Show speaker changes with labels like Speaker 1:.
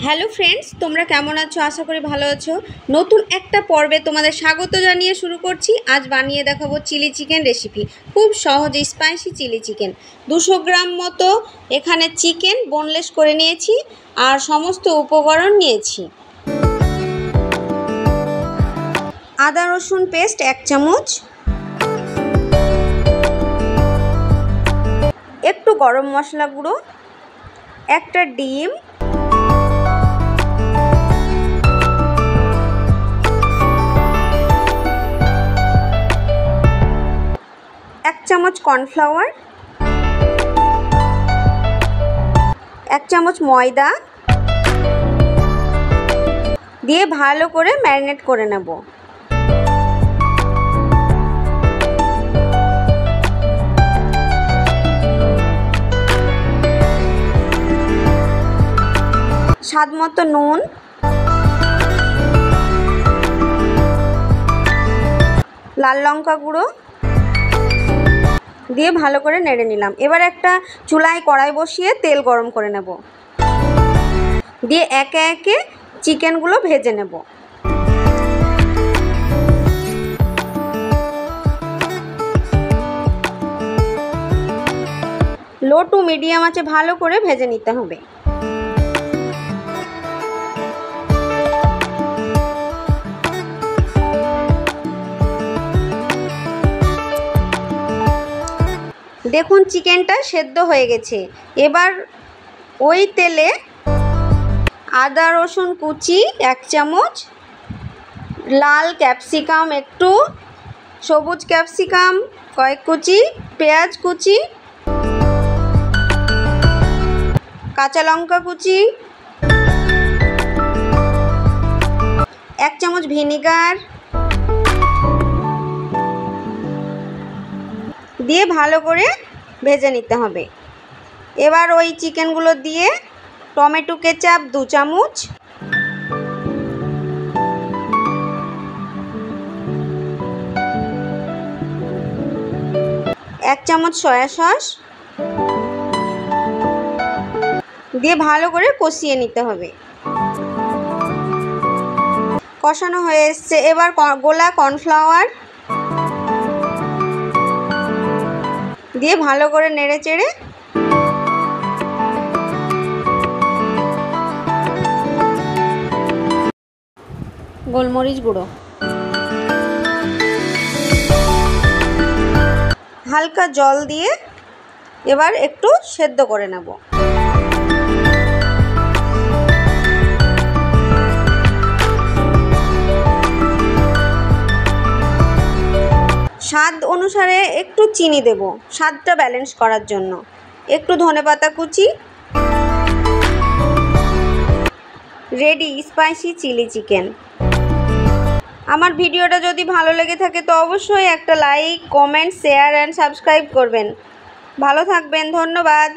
Speaker 1: Hello friends, তোমরা কেমন আছো? আশা করি ভালো আছো। নতুন একটা পর্বে তোমাদের স্বাগত জানিয়ে শুরু করছি। আজ বানিয়ে দেখাবো চিলি চিকেন রেসিপি। খুব সহজ স্পাইসি চিলি চিকেন। 200 গ্রাম মতো এখানে চিকেন বোনলেস করে নিয়েছি আর সমস্ত উপকরণ নিয়েছি। আদা রসুন পেস্ট 1 চামচ, একটু গরম মশলা গুঁড়ো, একটা ডিম, এক চামচ কর্নফ্লাওয়ার, 1 চামচ ময়দা দিয়ে ভালো করে ম্যারিনেট করে নেব। স্বাদ মতো নুন, লাল লঙ্কা গুঁড়ো দিয়ে ভালো করে নেড়ে নিলাম। এবার একটা চুলায় কড়াই বসিয়ে তেল গরম করে নেব, দিয়ে একে একে চিকেনগুলো ভেজে নেব। লো টু মিডিয়াম আঁচে ভালো করে ভেজে নিতে হবে। দেখুন চিকেনটা সেদ্ধ হয়ে গেছে। এবার ওই তেলে আদা রসুন কুচি 1 চামচ, লাল ক্যাপসিকাম একটু, সবুজ ক্যাপসিকাম কয়েক কুচি, পেঁয়াজ কুচি, কাঁচা লঙ্কা কুচি, 1 চামচ ভিনিগার দিয়ে ভালো করে ভেজে নিতে হবে। এবার ওই চিকেনগুলো দিয়ে টমেটো কেচাপ 2 চামচ, এক চামচ সয়া সস দিয়ে ভালো করে কষিয়ে নিতে হবে। কষানো হয়ে এসছে। এবার গোলা কর্নফ্লাওয়ার দিয়ে ভালো করে নেড়ে চেড়ে গোলমরিচ গুঁড়ো, হালকা জল দিয়ে এবার একটু সেদ্ধ করে নেব। স্বাদ অনুসারে একটু চিনি দেব, স্বাদটা ব্যালেন্স করার জন্য। একটু ধনেপাতা কুচি। Ready spicy chilli chicken. আমার ভিডিওটা যদি ভালো লেগে থাকে তো অবশ্যই একটা like, comment, share and subscribe করবেন। ভালো থাকবেন, ধন্যবাদ।